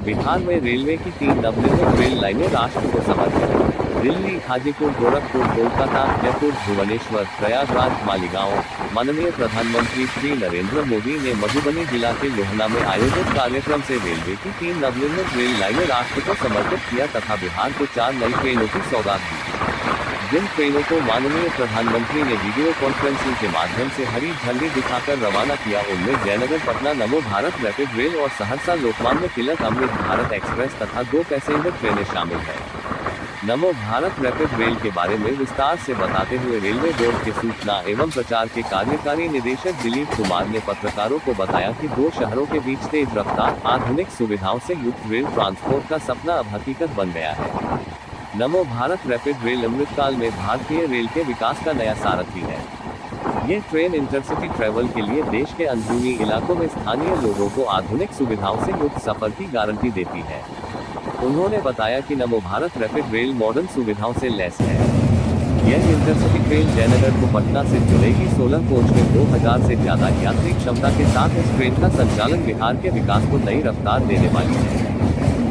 बिहार में रेलवे की 3 नवनिर्मित रेल लाइनें राष्ट्र को समर्पित। दिल्ली, हाजीपुर, गोरखपुर, कोलकाता, जयपुर, भुवनेश्वर, प्रयागराज, मालीगांव। माननीय प्रधानमंत्री श्री नरेंद्र मोदी ने मधुबनी जिला के लोहना में आयोजित कार्यक्रम से रेलवे की 3 नवनिर्मित रेल लाइनें राष्ट्र को समर्पित किया तथा बिहार को 4 नई ट्रेनों की सौगात दी। जिन ट्रेनों को माननीय प्रधानमंत्री ने वीडियो कॉन्फ्रेंसिंग के माध्यम से हरी झंडी दिखाकर रवाना किया, उनमें जयनगर पटना नमो भारत रैपिड रेल और सहरसा लोकमान्य तिलक अमृत भारत एक्सप्रेस तथा 2 पैसेंजर ट्रेनें शामिल हैं। नमो भारत रैपिड रेल के बारे में विस्तार से बताते हुए रेलवे बोर्ड के सूचना एवं प्रचार के कार्यकारी निदेशक दिलीप कुमार ने पत्रकारों को बताया कि 2 शहरों के बीच तेज रफ्तार, आधुनिक सुविधाओं से युक्त रेल ट्रांसपोर्ट का सपना अब हकीकत बन गया है। नमो भारत रैपिड रेल अमृतकाल में भारतीय रेल के विकास का नया सारथी है। ये ट्रेन इंटरसिटी ट्रैवल के लिए देश के अंदरूनी इलाकों में स्थानीय लोगों को आधुनिक सुविधाओं से युक्त सफर की गारंटी देती है। उन्होंने बताया कि नमो भारत रैपिड रेल मॉडर्न सुविधाओं से लैस है। यह इंटरसिटी ट्रेन जयनगर को पटना से जुड़ेगी। 16 कोच में 2000 से ज्यादा यात्री क्षमता के साथ इस ट्रेन का संचालन बिहार के विकास को नई रफ्तार देने वाली है।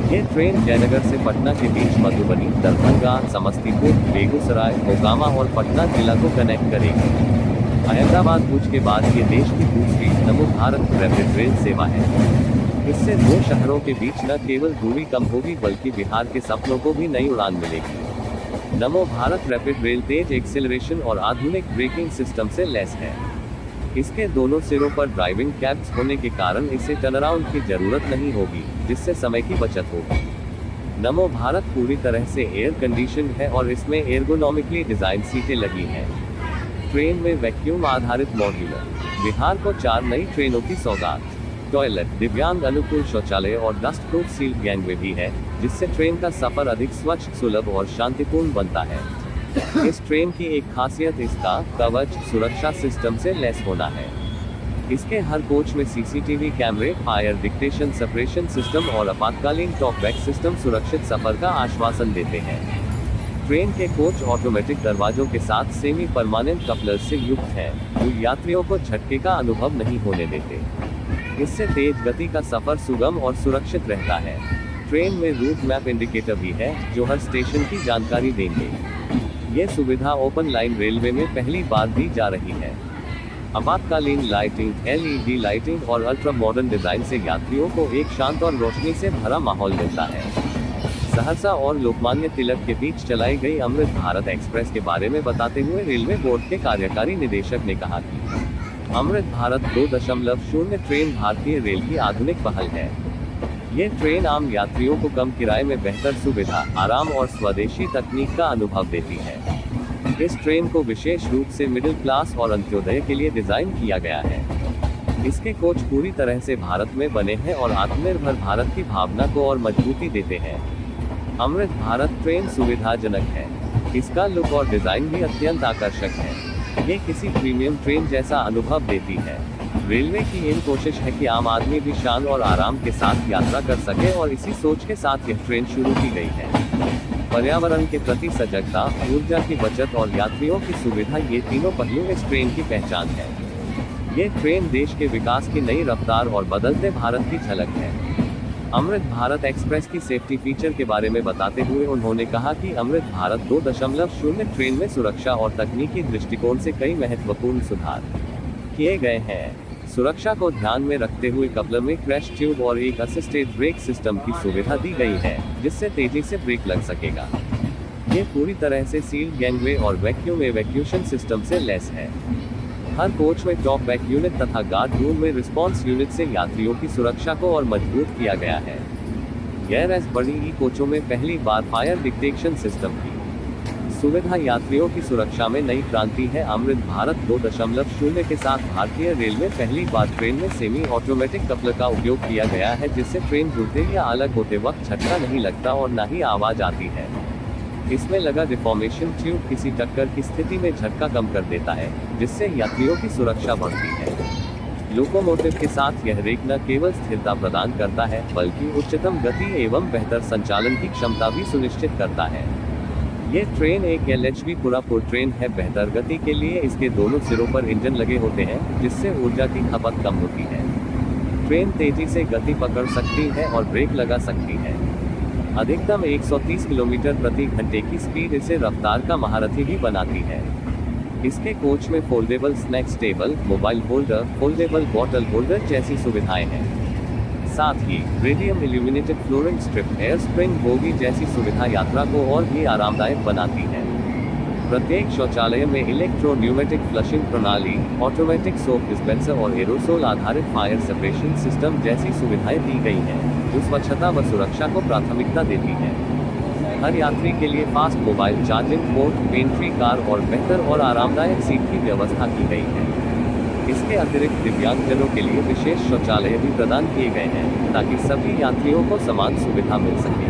ये ट्रेन जयनगर से पटना के बीच मधुबनी, दरभंगा, समस्तीपुर, बेगूसराय, मोकामा और पटना जिला को कनेक्ट करेगी। अहमदाबाद भुज के बाद ये देश की दूसरी नमो भारत रैपिड रेल सेवा है। इससे 2 शहरों के बीच न केवल दूरी कम होगी बल्कि बिहार के सपनों को भी नई उड़ान मिलेगी। नमो भारत रैपिड रेल तेज एक्सेलरेशन और आधुनिक ब्रेकिंग सिस्टम से लैस है। इसके दोनों सिरों पर ड्राइविंग कैप्स होने के कारण इसे टर्नअराउंड की जरूरत नहीं होगी, जिससे समय की बचत होगी। नमो भारत पूरी तरह से एयर कंडीशन है और इसमें एर्गोनॉमिकली डिजाइन सीटें लगी हैं। ट्रेन में वैक्यूम आधारित मॉड्यूलर। बिहार को 4 नई ट्रेनों की सौगात। टॉयलेट, दिव्यांग अनुकूल शौचालय और डस्ट प्रूफ सील्ड गैंगवे भी है, जिससे ट्रेन का सफर अधिक स्वच्छ, सुलभ और शांतिपूर्ण बनता है। इस ट्रेन की एक खासियत इसका कवच सुरक्षा सिस्टम से लैस होना है। इसके हर कोच में सीसीटीवी कैमरे, फायर डिटेक्शन सेपरेशन सिस्टम और आपातकालीन टॉकबैक सिस्टम सुरक्षित सफर का आश्वासन देते हैं। ट्रेन के कोच ऑटोमेटिक दरवाजों के साथ सेमी परमानेंट कपलर्स से युक्त है, जो यात्रियों को झटके का अनुभव नहीं होने देते। इससे तेज गति का सफर सुगम और सुरक्षित रहता है। ट्रेन में रूट मैप इंडिकेटर भी है, जो हर स्टेशन की जानकारी देंगे। ये सुविधा ओपन लाइन रेलवे में पहली बार दी जा रही है। आपातकालीन लाइटिंग, LED लाइटिंग और अल्ट्रा मॉडर्न डिजाइन से यात्रियों को एक शांत और रोशनी से भरा माहौल मिलता है। सहरसा और लोकमान्य तिलक के बीच चलाई गई अमृत भारत एक्सप्रेस के बारे में बताते हुए रेलवे बोर्ड के कार्यकारी निदेशक ने कहा कि अमृत भारत 2.0 ट्रेन भारतीय रेल की आधुनिक पहल है। ये ट्रेन आम यात्रियों को कम किराए में बेहतर सुविधा, आराम और स्वदेशी तकनीक का अनुभव देती है। इस ट्रेन को विशेष रूप से मिडिल क्लास और अंत्योदय के लिए डिजाइन किया गया है। इसके कोच पूरी तरह से भारत में बने हैं और आत्मनिर्भर भारत की भावना को और मजबूती देते हैं। अमृत भारत ट्रेन सुविधाजनक है। इसका लुक और डिजाइन भी अत्यंत आकर्षक है। ये किसी प्रीमियम ट्रेन जैसा अनुभव देती है। रेलवे की यही कोशिश है कि आम आदमी भी शान और आराम के साथ यात्रा कर सके और इसी सोच के साथ यह ट्रेन शुरू की गई है। पर्यावरण के प्रति सजगता, ऊर्जा की बचत और यात्रियों की सुविधा, ये तीनों पहलू इस ट्रेन की पहचान है। ये ट्रेन देश के विकास की नई रफ्तार और बदलते भारत की झलक है। अमृत भारत एक्सप्रेस की सेफ्टी फीचर के बारे में बताते हुए उन्होंने कहा कि अमृत भारत 2.0 ट्रेन में सुरक्षा और तकनीकी दृष्टिकोण से कई महत्वपूर्ण सुधार किए गए हैं। सुरक्षा को ध्यान में रखते हुए कपलर में क्रैश ट्यूब और एक असिस्टेड ब्रेक सिस्टम की सुविधा दी गई है, जिससे तेजी से ब्रेक लग सकेगा। ये पूरी तरह से सील्ड गैंगवे और वैक्यूम एवैक्यूएशन सिस्टम से लैस है। हर कोच में टॉप बैक यूनिट तथा गार्ड रूम में रिस्पॉन्स यूनिट से यात्रियों की सुरक्षा को और मजबूत किया गया है। गैर बड़ी कोचों में पहली बार फायर डिटेक्शन सिस्टम की सुविधा यात्रियों की सुरक्षा में नई क्रांति है। अमृत भारत 2.0 के साथ भारतीय रेल में पहली बार ट्रेन में सेमी ऑटोमेटिक कपलर का उपयोग किया गया है, जिससे ट्रेन जुड़ते या अलग होते वक्त झटका नहीं लगता और न ही आवाज आती है। इसमें लगा डिफॉर्मेशन ट्यूब किसी टक्कर की स्थिति में झटका कम कर देता है, जिससे यात्रियों की सुरक्षा बढ़ती है। लोकोमोटिव के साथ यह रेक न केवल स्थिरता प्रदान करता है, बल्कि उच्चतम गति एवं बेहतर संचालन की क्षमता भी सुनिश्चित करता है। ये ट्रेन एक LHB पूरापुर ट्रेन है। बेहतर गति के लिए इसके दोनों सिरों पर इंजन लगे होते हैं, जिससे ऊर्जा की खपत कम होती है। ट्रेन तेजी से गति पकड़ सकती है और ब्रेक लगा सकती है। अधिकतम 130 किलोमीटर प्रति घंटे की स्पीड इसे रफ्तार का महारथी भी बनाती है। इसके कोच में foldable snacks table, mobile holder, foldable bottle holder जैसी सुविधाएं हैं। साथ ही radium illuminated flooring strip, air spring bogie जैसी सुविधा यात्रा को और भी आरामदायक बनाती है। प्रत्येक शौचालय में इलेक्ट्रो न्यूमेटिक फ्लशिंग प्रणाली, ऑटोमेटिक सोप डिस्पेंसर और एरोसोल आधारित फायर सेपरेशन सिस्टम जैसी सुविधाएं दी गई हैं, जो स्वच्छता व सुरक्षा को प्राथमिकता देती है। हर यात्री के लिए fast mobile charging port, pantry car और बेहतर और आरामदायक सीट की व्यवस्था की गई है। इसके अतिरिक्त दिव्यांगजनों के लिए विशेष शौचालय भी प्रदान किए गए हैं, ताकि सभी यात्रियों को समान सुविधा मिल सके।